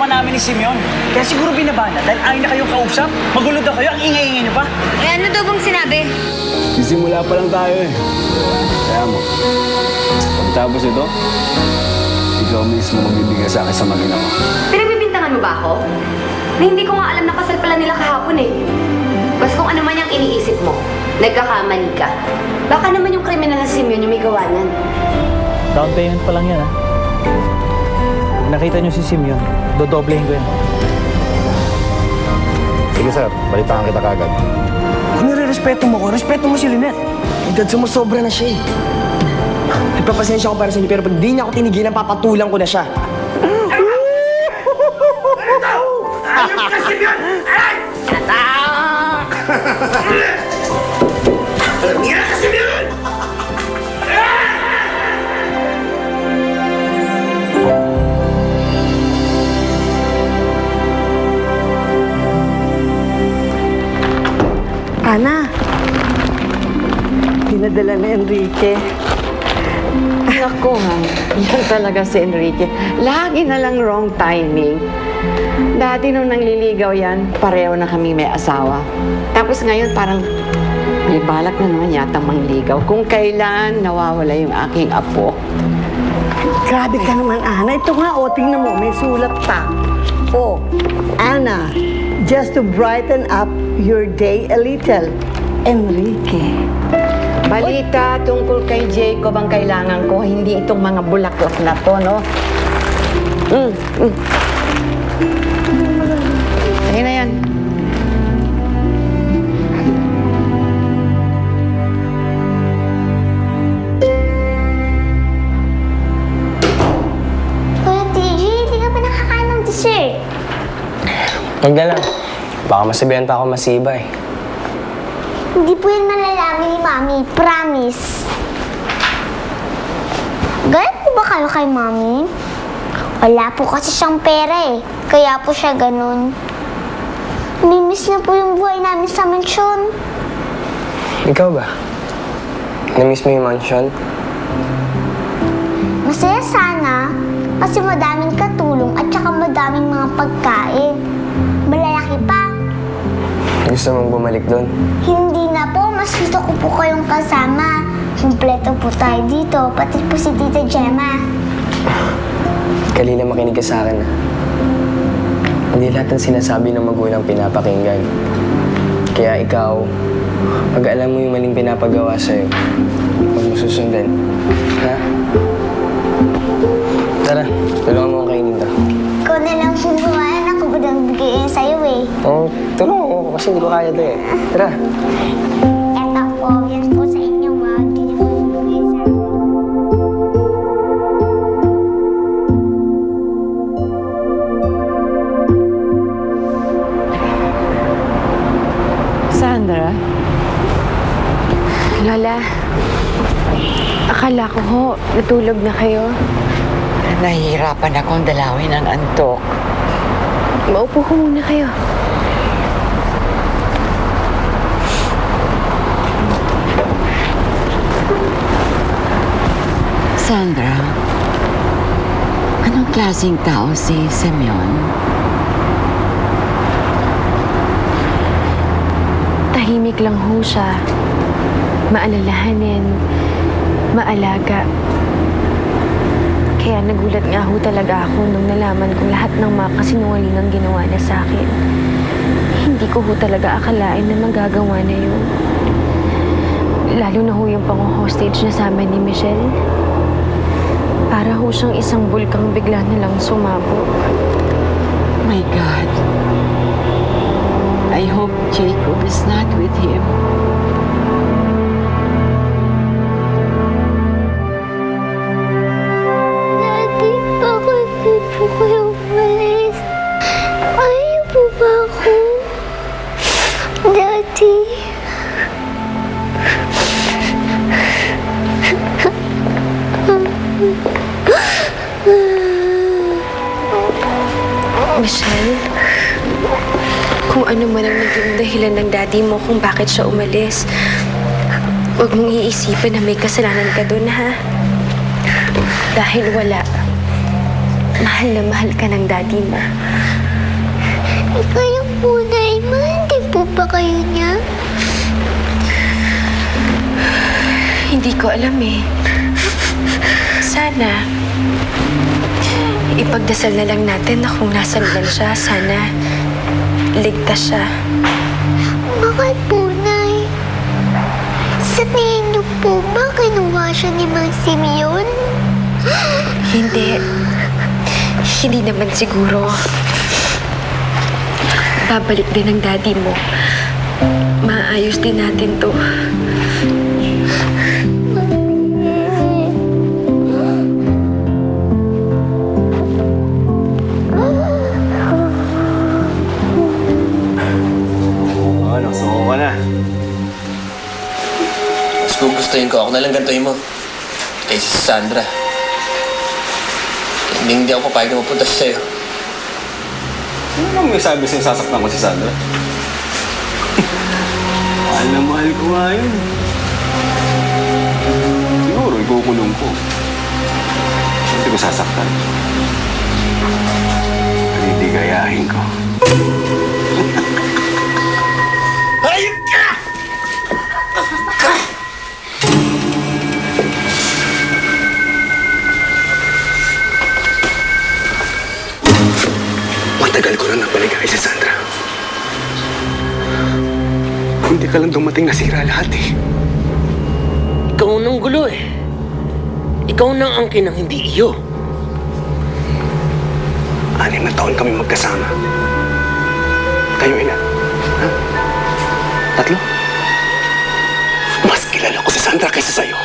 usapan namin ni Simeon. Kaya siguro binaba na dahil ayaw na kayong kausap. Magulo daw kayo, ang ingay-ingay niyo pa. Eh, ano daw bang sinabi? Sisimula pa lang tayo eh. Kaya mo, pagtapos ito, ikaw mismo magbibigay sa akin sa magina ko. Pinagbibintangan mo ba ako? Na hindi ko nga alam na kasal pala nila kahapon eh. Basta kung ano man yung iniisip mo, nagkakamali ka. Baka naman yung kriminal na Simeon yung may gawa niyan. Down payment pa lang yan, ha? Kung nakita niyo si Simeon, dodoblehin ko yan. Sige sir, balitaan kita kagad. Kung nire-respeto mo ko, respeto mo si Lynette. Edad, sumusobra na siya eh. Nagpapasensya ko para sa inyo, pero pag di niya ako tinigilan, papatulang ko na siya. Ayun ka, Simeon! Ay! Alam niya ka, Simeon! Ana, dinadala ni Enrique. Naku ha, yan talaga si Enrique. Lagi na lang wrong timing. Dati nung nangliligaw yan, pareho na kami may asawa. Tapos ngayon parang may balak na naman yata mangligaw. Kung kailan nawawala yung aking apo. Grabe ka naman, Ana. Ito nga, tingnan mo, may sulat pa. Ana, just to brighten up your day a little, Enrique. Balita tungkol kay Jacob ang kailangan ko, hindi itong mga bulaklak na to, no? Ayun na yan. Kuya TJ, hindi ka pa nakakain ng dessert. Huwag na lang. Baka masabihan pa ako masiba eh. Hindi po yan malalaman ni Mami. Promise. Galit po ba kayo kay Mami? Wala po kasi siyang pera eh. Kaya po siya ganun. Namimiss niya po yung buhay namin sa mansyon. Ikaw ba? Namiss mo yung mansion? Masaya sana kasi madaming katulong at saka madaming mga pagkain. Malalaki pa. Gusto mong bumalik doon? Hindi na po. Mas gusto ko po kayong kasama. Kumpleto po tayo dito. Pati po si Tita Gemma. Kalina makinig ka sa akin ah. Hindi lahat ng sinasabi ng magulang pinapakinggan. Kaya ikaw, pag alam mo yung maling pinapagawa sa'yo, huwag mo susundan. Ha? Tara, tulungan mo akong kainin to. Ikaw na lang po bumayan. Ako ba nang bigayin sa'yo eh. Oh, tulungan mo kasi hindi ko kaya to eh. Tara. Eto po, yan po sa inyo. Wag din niyo po ibigay sa akin. Sandra? Lola, akala ko ho, natulog na kayo. Nahihirapan akong dalawin ang antok. Maupo ko muna kayo. Sandra, anong klaseng tao si Simeon? Tahimik lang ho siya. Maalalahanin, maalaga. Kaya nagulat nga ho talaga ako nung nalaman kong lahat ng mga kasinungalingang ginawa niya sa akin. Hindi ko ho talaga akalain na magagawa na yun. Lalo na ho yung pang-hostage niya sa amin ni Michelle. Para ho siyang isang bulkang bigla na lang sumabog. My God. I hope Jacob is not with him. Daddy, bakit di po kayo umalis? Ayaw po ba ako? Daddy. Michelle, kung ano man ang naging dahilan ng daddy mo kung bakit siya umalis, huwag mong iisipin na may kasalanan ka doon, ha? Dahil wala. mahal na mahal ka ng daddy mo. Kayo po, Nay. Mahal din po ba kayo niya? Hindi ko alam eh. Sana, ipagdasal na lang natin na kung nasan man siya, sana ligtas siya. Bakit po, Nay? Sa tingin niyo po ba kinuha siya ni Mang Simeon? Hindi. Hindi naman siguro. Babalik din ang daddy mo. Maayos din natin to. Ano, suko ka na. Mas gugustuhin ko. Ako na lang gantuhin mo. Kaysa si Sandra. Hindi ako papayag na mapunta siya sa'yo. Ano bang may sabi sa'yo sasaktan ko si Sandra? Mahal na mahal ko nga yun. Siguro, ikukulong ko. Hindi ko sasaktan. Hindi gayahin ko. Hayop ka! Matagal ko na napaligay si Sandra. Hindi ka lang dumating, nasira lahat eh. Ikaw nang gulo eh. Ikaw nang angkin ng hindi iyo. 6 na taon kami magkasama. Kayo ilan? Ha? 3? Mas kilala ko si Sandra kaysa sa'yo.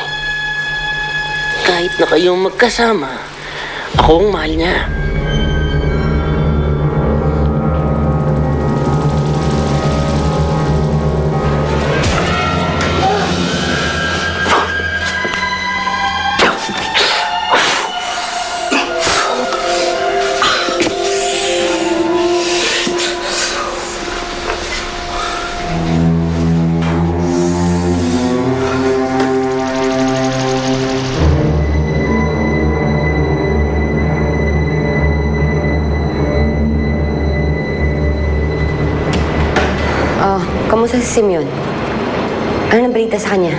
Kahit na kayong magkasama, ako ang mahal niya. Oh, kamusta si Simeon? Ano nang balita sa kanya?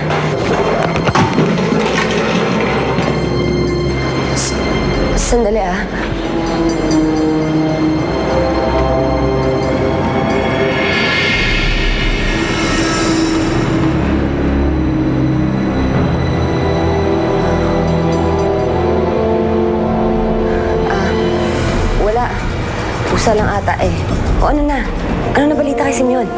Sandali ah. Wala. Pusa lang ata eh. O ano na? Ano na balita kay Simeon?